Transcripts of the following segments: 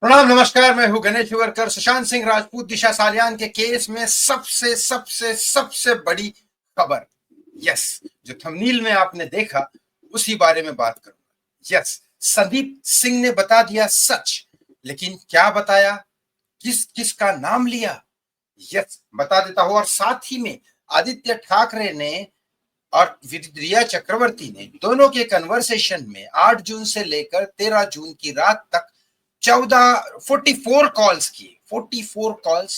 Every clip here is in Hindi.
प्रणाम नमस्कार। मैं हूं गणेश वर्कर। सुशांत सिंह राजपूत दिशा सालियान के केस में सबसे सबसे सबसे बड़ी खबर, यस, जो थंबनेल में आपने देखा उसी बारे में बात करूंगा। यस, संदीप सिंह ने बता दिया सच, लेकिन क्या बताया, किस किस का नाम लिया, यस बता देता हूं। और साथ ही में आदित्य ठाकरे ने और रिया चक्रवर्ती ने दोनों के कन्वर्सेशन में 8 जून से लेकर 13 जून की रात तक 44 किए। 44 कॉल्स।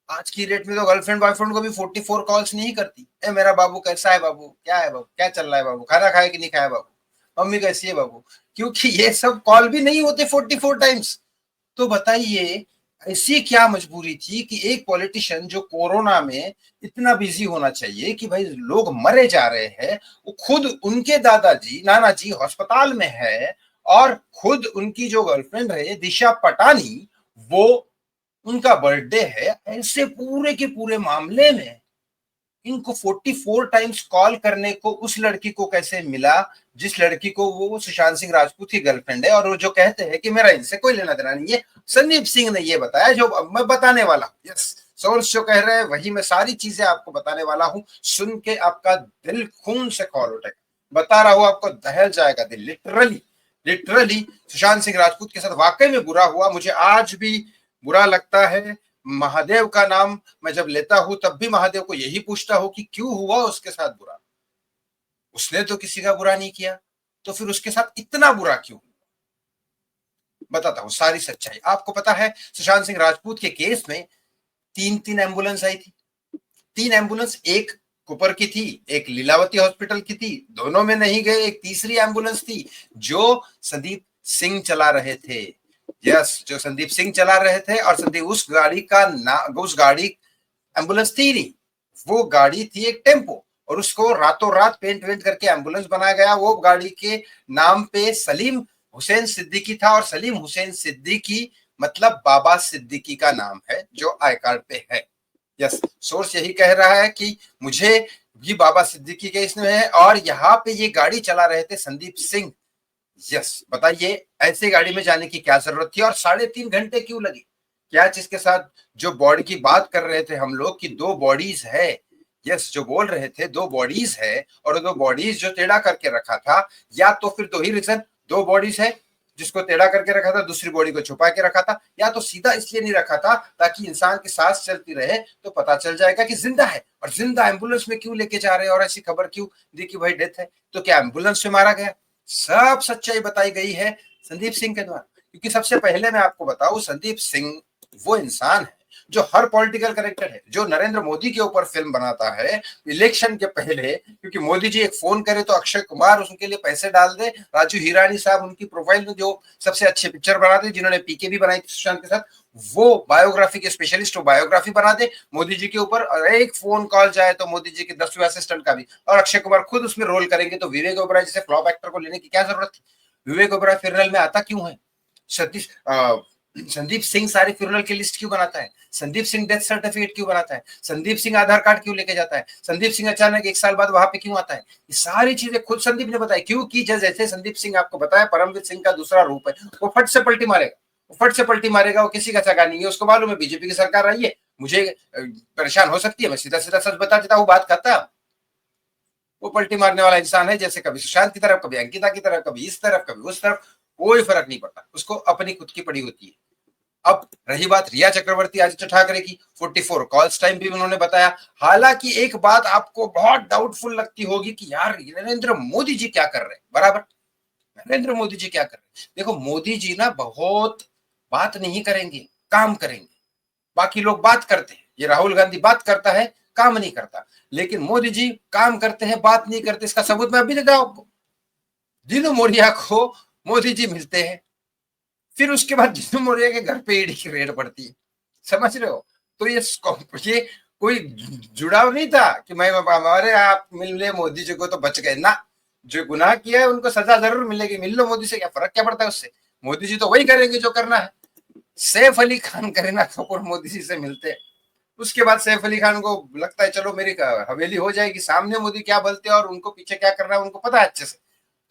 आज की डेट में तो गर्लफ्रेंड बॉयफ्रेंड को भी 44 कॉल्स नहीं करती। ए मेरा बाबू कैसा है, बाबू क्या है, बाबू क्या चल रहा है, बाबू खाना खाया कि नहीं खाया, बाबू मम्मी कैसी है, बाबू। क्योंकि ये सब कॉल भी नहीं होते 44 टाइम्स। तो बताइए, ऐसी क्या मजबूरी थी कि एक पॉलिटिशियन जो कोरोना में इतना बिजी होना चाहिए कि भाई लोग मरे जा रहे हैं, वो खुद उनके दादाजी नाना जी अस्पताल में है, और खुद उनकी जो गर्लफ्रेंड है दिशा पटानी, वो उनका बर्थडे है, ऐसे पूरे के पूरे मामले में इनको 44 टाइम्स कॉल करने को उस लड़की को कैसे मिला, जिस लड़की को वो सुशांत सिंह राजपूत की गर्लफ्रेंड है, और वो जो कहते हैं कि मेरा इनसे कोई लेना देना नहीं है। संदीप सिंह ने ये बताया जो अब मैं बताने वाला हूं। यस, सोर्स जो कह रहे हैं वही मैं सारी चीजें आपको बताने वाला हूं। सुन के आपका दिल खून से कॉल उठेगा। बता रहा हूं, आपको दहल जाएगा दिल, लिटरली। लिटरली सुशांत सिंह राजपूत के साथ वाकई में बुरा हुआ। मुझे आज भी बुरा लगता है। महादेव का नाम मैं जब लेता हूं तब भी महादेव को यही पूछता हूं कि क्यों हुआ उसके साथ बुरा। उसने तो किसी का बुरा नहीं किया, तो फिर उसके साथ इतना बुरा क्यों। बताता हूं सारी सच्चाई। आपको पता है सुशांत सिंह राजपूत के केस में तीन तीन एम्बुलेंस आई थी। तीन एम्बुलेंस, एक कुपर की थी, एक लीलावती हॉस्पिटल की थी, दोनों में नहीं गए। एक तीसरी एम्बुलेंस थी जो संदीप सिंह चला रहे थे। यस, जो संदीप सिंह चला रहे थे, और संदीप उस गाड़ी का उस गाड़ी एम्बुलेंस थी नहीं, वो गाड़ी थी एक टेम्पो, और उसको रातों रात पेंट वेंट करके एम्बुलेंस बनाया गया। वो गाड़ी के नाम पे सलीम हुसैन सिद्दीकी था, और सलीम हुसैन सिद्दीकी मतलब बाबा सिद्दीकी का नाम है जो आई कार्ड पे है। यस, सोर्स यही कह रहा है कि मुझे भी बाबा सिद्दीकी के इसमें है, और यहाँ पे ये गाड़ी चला रहे थे संदीप सिंह। यस, बताइए ऐसे गाड़ी में जाने की क्या जरूरत थी, और 3.5 घंटे क्यों लगी। क्या चीज के साथ, जो बॉडी की बात कर रहे थे हम लोग कि दो बॉडीज है। यस, जो बोल रहे थे दो बॉडीज है, और दो बॉडीज जो टेढ़ा करके रखा था, या तो फिर दो ही रीजन, दो बॉडीज है जिसको टेढ़ा करके रखा था, दूसरी बॉडी को छुपा के रखा था, या तो सीधा इसलिए नहीं रखा था ताकि इंसान की सांस चलती रहे तो पता चल जाएगा कि जिंदा है। और जिंदा एम्बुलेंस में क्यों लेके जा रहे हैं, और ऐसी खबर क्यों दी कि भाई डेथ है। तो क्या एम्बुलेंस में मारा गया। सब सच्चाई बताई गई है संदीप सिंह के द्वारा। क्योंकि सबसे पहले मैं आपको बताऊं, संदीप सिंह वो इंसान है जो हर पॉलिटिकल करेक्टर है, जो नरेंद्र मोदी के ऊपर फिल्म बनाता है इलेक्शन के पहले। क्योंकि मोदी जी एक फोन करे तो अक्षय कुमार उनके लिए पैसे डाल दे, राजू हिरानी साहब उनकी प्रोफाइल में जो सबसे अच्छे पिक्चर बनाते, जिन्होंने पीके भी बनाई थी सुशांत के साथ, वो बायोग्राफी के स्पेशलिस्ट, वो बायोग्राफी बना दे मोदी जी के ऊपर। और एक फोन कॉल जाए तो मोदी जी के 10वें असिस्टेंट का भी, और अक्षय कुमार खुद उसमें रोल करेंगे, तो विवेक ओबराय जैसे फ्लॉप एक्टर को लेने की क्या जरूरत थी। विवेक ओबराय फिनल में आता क्यों है। सतीश संदीप सिंह सारी फिनल की लिस्ट क्यों बनाता है। संदीप सिंह डेथ सर्टिफिकेट क्यों बनाता है। संदीप सिंह आधार कार्ड क्यों लेके जाता है। संदीप सिंह अचानक 1 साल बाद वहां पे क्यों आता है। ये सारी चीजें खुद संदीप ने बताई। क्यों की जैसे संदीप सिंह आपको बताया परमवीर सिंह का दूसरा रूप है, वो फट से पलटी मारेगा। वो फट से पलटी मारेगा, वो किसी का सगा नहीं है। उसको मालूम है बीजेपी की सरकार आई है, मुझे परेशान हो सकती है, मैं सीधा सीधा सच बता देता हूँ, बात करता। वो पलटी मारने वाला इंसान है, जैसे कभी सुशांत की तरफ, कभी अंकिता की तरफ, कभी इस तरफ, कभी उस तरफ, कोई फर्क नहीं पड़ता उसको, अपनी खुद की पड़ी होती है। अब रही बात रिया चक्रवर्ती आदित्य ठाकरे की, 44 कॉल्स टाइम भी उन्होंने बताया। हालांकि एक बात आपको बहुत डाउटफुल लगती होगी कि यार नरेंद्र मोदी जी क्या कर रहे हैं, बराबर। नरेंद्र मोदी जी क्या कर रहे हैं। देखो मोदी जी ना बहुत बात नहीं करेंगे, काम करेंगे। बाकी लोग बात करते हैं, ये राहुल गांधी बात करता है, काम नहीं करता। लेकिन मोदी जी काम करते हैं, बात नहीं करते। इसका सबूत मैं अभी देता हूं आपको। जिन्नू मोरिया को मोदी जी मिलते हैं, फिर उसके बाद जिन्नू मोरिया के घर पे ईडी की रेड पड़ती है। समझ रहे हो। तो ये कोई जुड़ाव नहीं था कि मैं हमारे आप मिले मोदी जी को तो बच गए ना। जो गुनाह किया है उनको सजा जरूर मिलेगी। मिल लो मोदी से, क्या फर्क क्या पड़ता है उससे। मोदी जी तो वही करेंगे जो करना है। सैफ अली खान, करीना कपूर मोदी जी से मिलते हैं। उसके बाद सैफ अली खान को लगता है चलो मेरी हवेली हो जाएगी। सामने मोदी क्या बोलते हैं और उनको पीछे क्या करना है उनको पता है अच्छे से।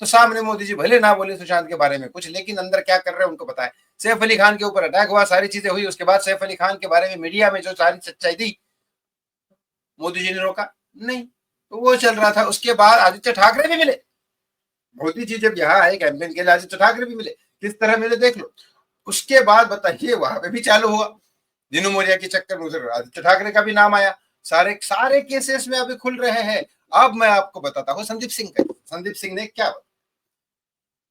तो सामने मोदी जी भले ना बोले सुशांत के बारे में कुछ, लेकिन अंदर क्या कर रहे हैं उनको पता है। सैफ अली खान के ऊपर अटैक हुआ, सारी चीजें हुई, उसके बाद सैफ अली खान के बारे में मीडिया में जो सारी सच्चाई थी, मोदी जी ने रोका नहीं, तो वो चल रहा था। उसके बाद आदित्य ठाकरे भी मिले, मोदी जी जब यहाँ आए कैंपेन के लिए, आदित्य ठाकरे भी मिले, किस तरह मिले देख लो। उसके बाद बताइए वहां पे भी चालू हुआ दिनू मोरिया के चक्कर में, उधर आदित्य ठाकरे का भी नाम आया, सारे सारे केसेस में अभी खुल रहे हैं। अब मैं आपको बताता हूँ संदीप सिंह का, संदीप सिंह ने क्या,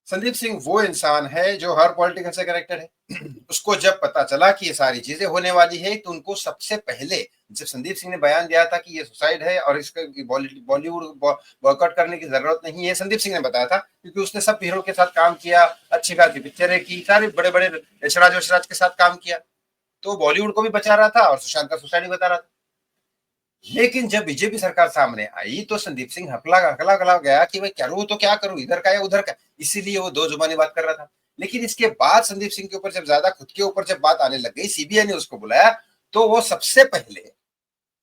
संदीप सिंह वो इंसान है जो हर पॉलिटिकल से कनेक्टेड है। उसको जब पता चला कि ये सारी चीजें होने वाली है, तो उनको सबसे पहले, जब संदीप सिंह ने बयान दिया था कि ये सुसाइड है और इसका बॉलीवुड बॉयकॉट करने की जरूरत नहीं है, संदीप सिंह ने बताया था, क्योंकि उसने सब हीरो के साथ काम किया, अच्छी खासी पिक्चरें की, सारे बड़े बड़े यशराज वशराज के साथ काम किया, तो बॉलीवुड को भी बचा रहा था और सुशांत का सुसाइड बता रहा था। लेकिन जब बीजेपी सरकार सामने आई तो संदीप सिंह हकला हकला गला गया कि भाई करूं तो क्या करूं, इधर का या उधर का, इसीलिए वो दो जुबानी बात कर रहा था। लेकिन इसके बाद संदीप सिंह के ऊपर जब ज्यादा खुद के ऊपर जब बात आने लग गई, सीबीआई ने उसको बुलाया, तो वो सबसे पहले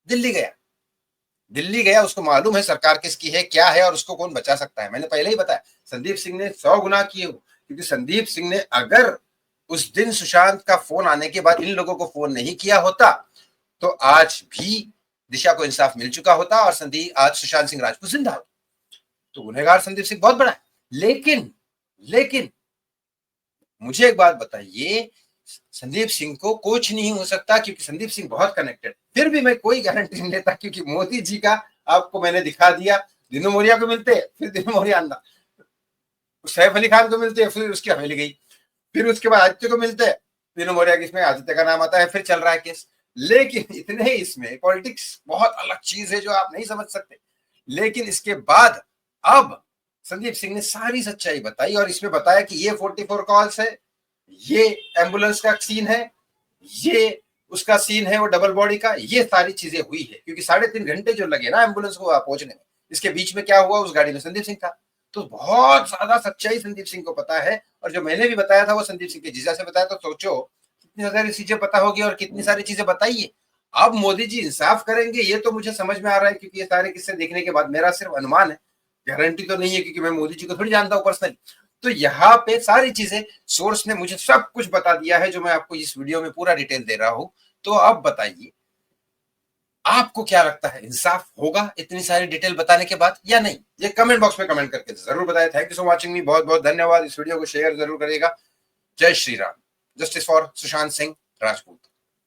दिल्ली गया। दिल्ली गया, उसको मालूम है सरकार किसकी है, क्या है और उसको कौन बचा सकता है। मैंने पहले ही बताया संदीप सिंह ने 100 गुना किए हो, क्योंकि संदीप सिंह ने अगर उस दिन सुशांत का फोन आने के बाद इन लोगों को फोन नहीं किया होता, तो आज भी दिशा को इंसाफ मिल चुका होता और संदीप आज सुशांत सिंह राजपूत जिंदा होता। तो गुनहगार संदीप सिंह बहुत बड़ा है। लेकिन मुझे एक बात बताइए, संदीप सिंह को कुछ नहीं हो सकता क्योंकि संदीप सिंह बहुत कनेक्टेड। फिर भी मैं कोई गारंटी नहीं लेता, क्योंकि मोदी जी का आपको मैंने दिखा दिया, दिनू मोरिया को मिलते फिर दिनू मोरिया अंदा, सैफ अली खान को मिलते फिर उसकी हवेली गई, फिर उसके बाद आदित्य को मिलते हैं, दिनू मोरिया की इसमें आदित्य का नाम आता है, फिर चल रहा है केस। लेकिन इतने ही, इसमें पॉलिटिक्स बहुत अलग चीज है जो आप नहीं समझ सकते। लेकिन इसके बाद अब संदीप सिंह ने सारी सच्चाई बताई और इसमें बताया कि ये 44 कॉल्स है, ये एम्बुलेंस का सीन है, ये उसका सीन है वो डबल बॉडी का, ये सारी चीजें हुई है, क्योंकि 3.5 घंटे जो लगे ना एम्बुलेंस को पहुंचने में, इसके बीच में क्या हुआ, उस गाड़ी में संदीप सिंह था। तो बहुत ज्यादा सच्चाई संदीप सिंह को पता है, और जो मैंने भी बताया था वो संदीप सिंह के जीजा से बताया। तो सोचो कितनी सारी चीजें पता होगी और कितनी सारी चीजें बताइए। अब मोदी जी इंसाफ करेंगे ये तो मुझे समझ में आ रहा है, क्योंकि ये सारे किस्से देखने के बाद, मेरा सिर्फ अनुमान है, गारंटी तो नहीं है, क्योंकि मैं मोदी जी को थोड़ी जानता हूँ पर्सनली। तो यहाँ पे सारी चीजें सोर्स ने मुझे सब कुछ बता दिया है, जो मैं आपको इस वीडियो में पूरा डिटेल दे रहा हूं। तो अब बताइए आपको क्या लगता है, इंसाफ होगा इतनी सारी डिटेल बताने के बाद या नहीं? ये कमेंट बॉक्स में कमेंट करके जरूर बताएं। थैंक यू सो वॉचिंग मी, बहुत बहुत धन्यवाद। इस वीडियो को शेयर जरूर करिएगा। जय श्री राम। Justice for Sushant Singh Rajput.